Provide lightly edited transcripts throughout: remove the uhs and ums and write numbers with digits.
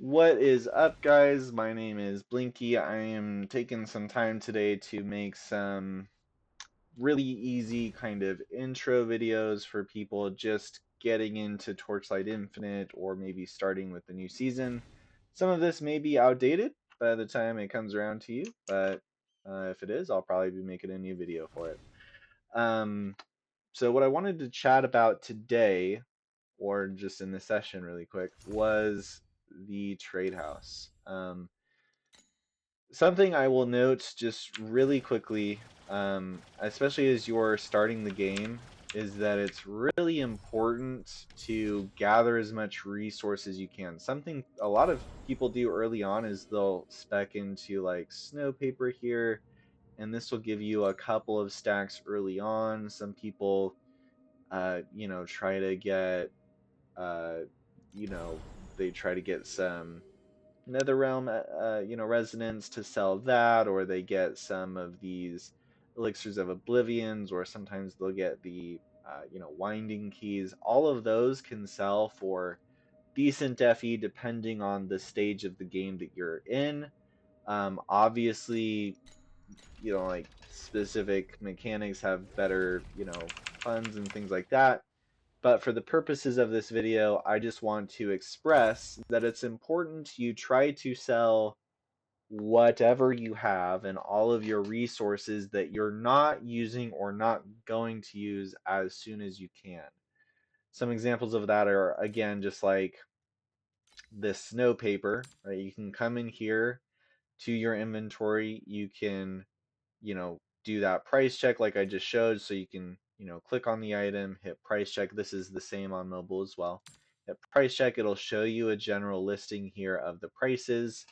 What is up, guys? My name is Blinky. I am taking some time today to make some really easy kind of intro videos for people just getting into Torchlight Infinite or maybe starting with the new season. Some of this may be outdated by the time it comes around to you, but if it is, I'll probably be making a new video for it. Um, so, what I wanted to chat about today, or just in this session really quick, was the trade house. Something I will note just really quickly, especially as you're starting the game, is that it's really important to gather as much resource as you can. Something a lot of people do early on is they'll spec into like snow paper here, and this will give you a couple of stacks early on. Some people, try to get, uh, you know, they try to get some Netherrealm, resonance to sell that, or they get some of these elixirs of oblivions, or sometimes they'll get the, winding keys. All of those can sell for decent FE depending on the stage of the game that you're in. Obviously, like specific mechanics have better, funds and things like that. But for the purposes of this video, I just want to express that it's important you try to sell whatever you have and all of your resources that you're not using or not going to use as soon as you can. Some examples of that are, again, just like this snow paper, right? You can come in here to your inventory. You can, do that price check like I just showed. So you can, click on the item, hit price check. This is the same on mobile as well. Hit price check, it'll show you a general listing here of the prices.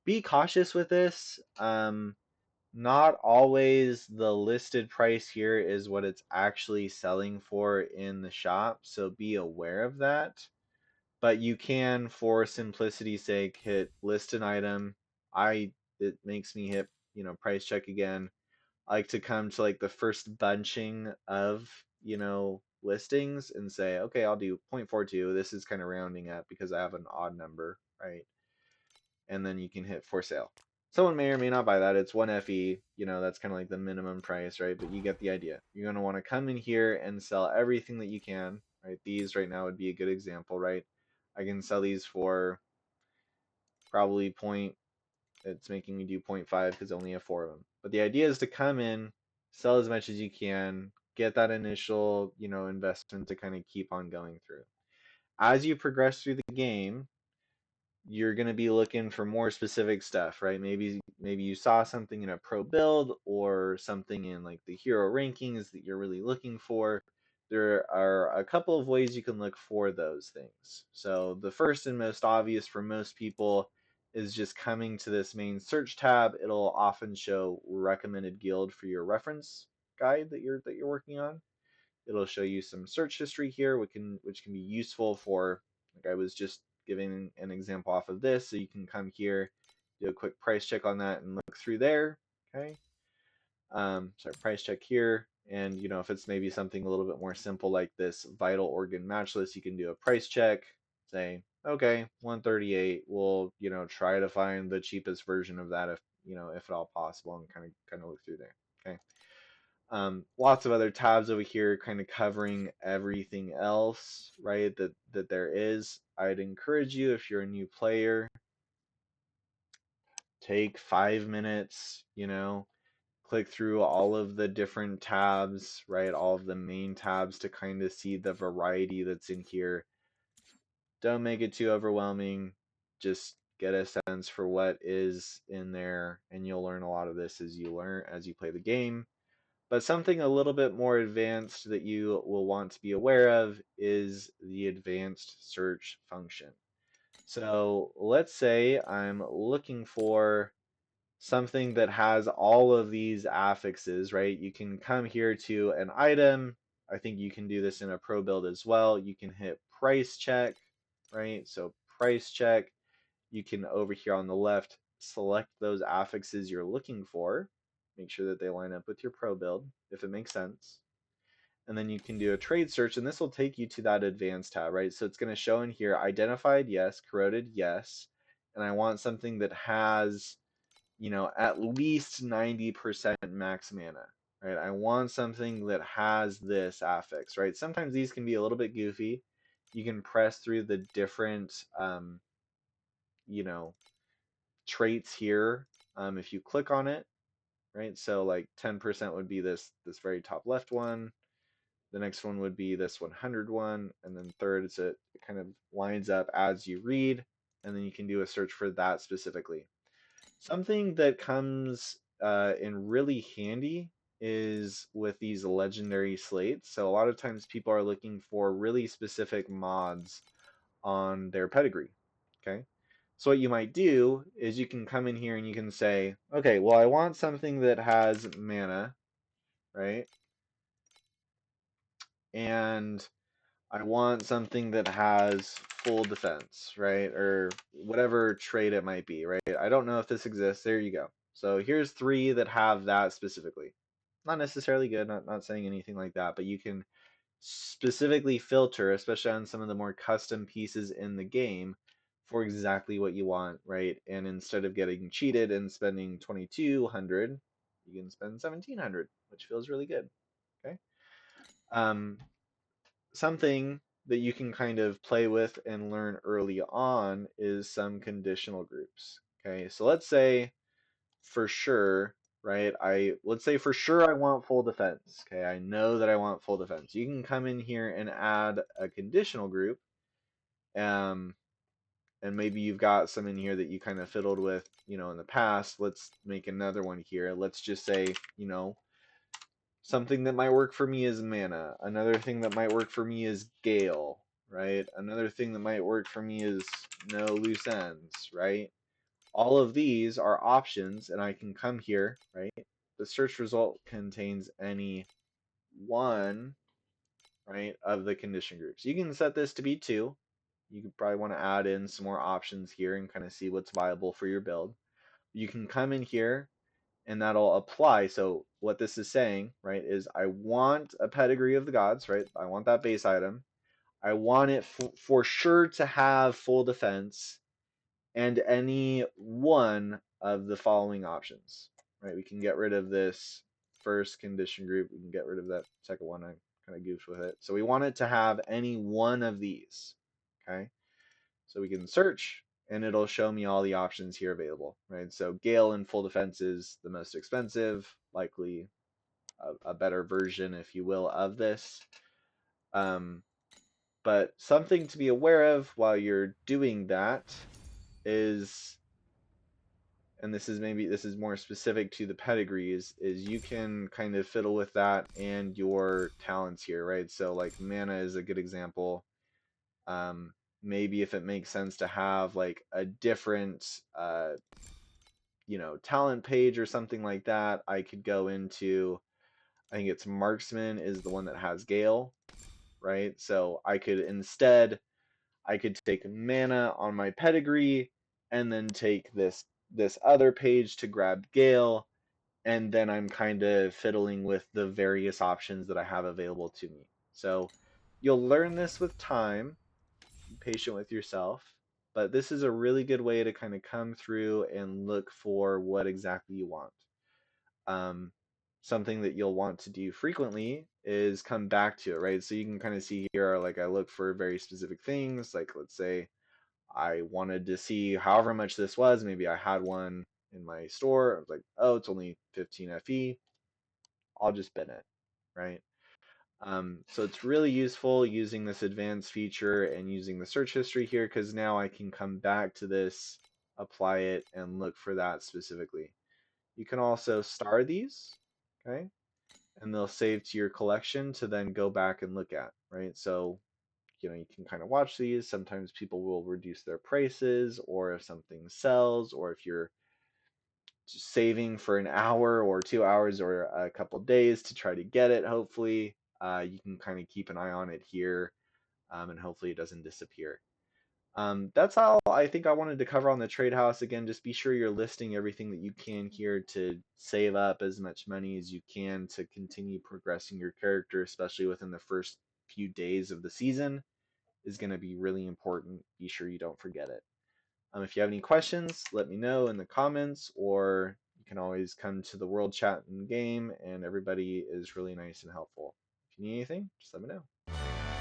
Be cautious with this. Not always the listed price here is what it's actually selling for in the shop, so be aware of that. But you can, for simplicity's sake, hit list an item. It makes me hit, price check again. I like to come to like the first bunching of, listings and say, okay, I'll do 0.42. This is kind of rounding up because I have an odd number, right? And then you can hit for sale. Someone may or may not buy that. It's 1 FE, that's kind of like the minimum price, right? But you get the idea. You're going to want to come in here and sell everything that you can, right? These right now would be a good example, right? I can sell these for probably it's making me do 0.5 because I only have 4 of them. But the idea is to come in, sell as much as you can, get that initial, investment to kind of keep on going through. As you progress through the game, you're going to be looking for more specific stuff, right? Maybe you saw something in a pro build or something in like the hero rankings that you're really looking for. There are a couple of ways you can look for those things. So the first and most obvious for most people is just coming to this main search tab. It'll often show recommended guild for your reference guide that you're working on. It'll show you some search history here, which can be useful for, like I was just giving an example off of this. So you can come here, do a quick price check on that and look through there. Okay. Sorry, price check here. And, if it's maybe something a little bit more simple like this vital organ match list, you can do a price check, say, okay, 138. We'll, try to find the cheapest version of that if at all possible, and kind of look through there. Okay. Lots of other tabs over here kind of covering everything else, right, that there is. I'd encourage you, if you're a new player, take 5 minutes, click through all of the different tabs, right, all of the main tabs to kind of see the variety that's in here. Don't make it too overwhelming. Just get a sense for what is in there, and you'll learn a lot of this as you play the game. But something a little bit more advanced that you will want to be aware of is the advanced search function. So let's say I'm looking for something that has all of these affixes, right? You can come here to an item. I think you can do this in a pro build as well. You can hit price check, right? So price check. You can, over here on the left, select those affixes you're looking for. Make sure that they line up with your pro build, if it makes sense. And then you can do a trade search, and this will take you to that advanced tab, right? So it's going to show in here identified, yes, corroded, yes. and I want something that has, at least 90% max mana, right? I want something that has this affix, right? Sometimes these can be a little bit goofy. You can press through the different, you know, traits here if you click on it, right? So like 10% would be this very top left one. The next one would be this 100 one, and then third is it kind of lines up as you read, and then you can do a search for that specifically. Something that comes in really handy is with these legendary slates. So a lot of times people are looking for really specific mods on their pedigree. Okay. So what you might do is you can come in here and you can say, okay, well, I want something that has mana, right? And I want something that has full defense, right? Or whatever trait it might be, right? I don't know if this exists. There you go. So here's three that have that specifically. Not necessarily good, not saying anything like that, but you can specifically filter, especially on some of the more custom pieces in the game, for exactly what you want, right? And instead of getting cheated and spending 2200, you can spend 1700, which feels really good. Okay. Um, Something that you can kind of play with and learn early on is some conditional groups. Okay, so let's say for sure, right? Let's say for sure I want full defense. Okay, I know that I want full defense. You can come in here and add a conditional group, um, and maybe you've got some in here that you kind of fiddled with, in the past. Let's make another one here. Let's just say, something that might work for me is mana. Another thing that might work for me is gale, right? Another thing that might work for me is no loose ends, right? All of these are options, and I can come here, right? The search result contains any one, right, of the condition groups. You can set this to be two. You could probably want to add in some more options here and kind of see what's viable for your build. You can come in here and that'll apply. So what this is saying, right, is I want a pedigree of the gods, right? I want that base item. I want it for sure to have full defense and any one of the following options, right? We can get rid of this first condition group. We can get rid of that second one. I kind of goofed with it. So we want it to have any one of these, okay? So we can search and it'll show me all the options here available, right? So Gale in full defense is the most expensive, likely a better version, if you will, of this. Um, but something to be aware of while you're doing that is, and this is more specific to the pedigrees, is you can kind of fiddle with that and your talents here, right? So like mana is a good example. Um, Maybe if it makes sense to have like a different talent page or something like that, I could go into, I think it's marksman is the one that has gale, right? So I could take mana on my pedigree and then take this other page to grab gale, and then I'm kind of fiddling with the various options that I have available to me. So you'll learn this with time. Be patient with yourself, but this is a really good way to kind of come through and look for what exactly you want. Um, Something that you'll want to do frequently is come back to it, right? So you can kind of see here, like I look for very specific things, like let's say I wanted to see however much this was. Maybe I had one in my store. I was like, oh, it's only 15 FE. I'll just bin it, right? So it's really useful using this advanced feature and using the search history here, because now I can come back to this, apply it, and look for that specifically. You can also star these, okay? And they'll save to your collection to then go back and look at, right? So, you can kind of watch these. Sometimes people will reduce their prices, or if something sells, or if you're saving for an hour or 2 hours or a couple days to try to get it, hopefully, you can kind of keep an eye on it here, and hopefully it doesn't disappear. That's all I think I wanted to cover on the trade house. Again, just be sure you're listing everything that you can here to save up as much money as you can to continue progressing your character, especially within the first few days of the season, is going to be really important. Be sure you don't forget it. If you have any questions, let me know in the comments, or you can always come to the world chat and game, and everybody is really nice and helpful. If you need anything, just let me know.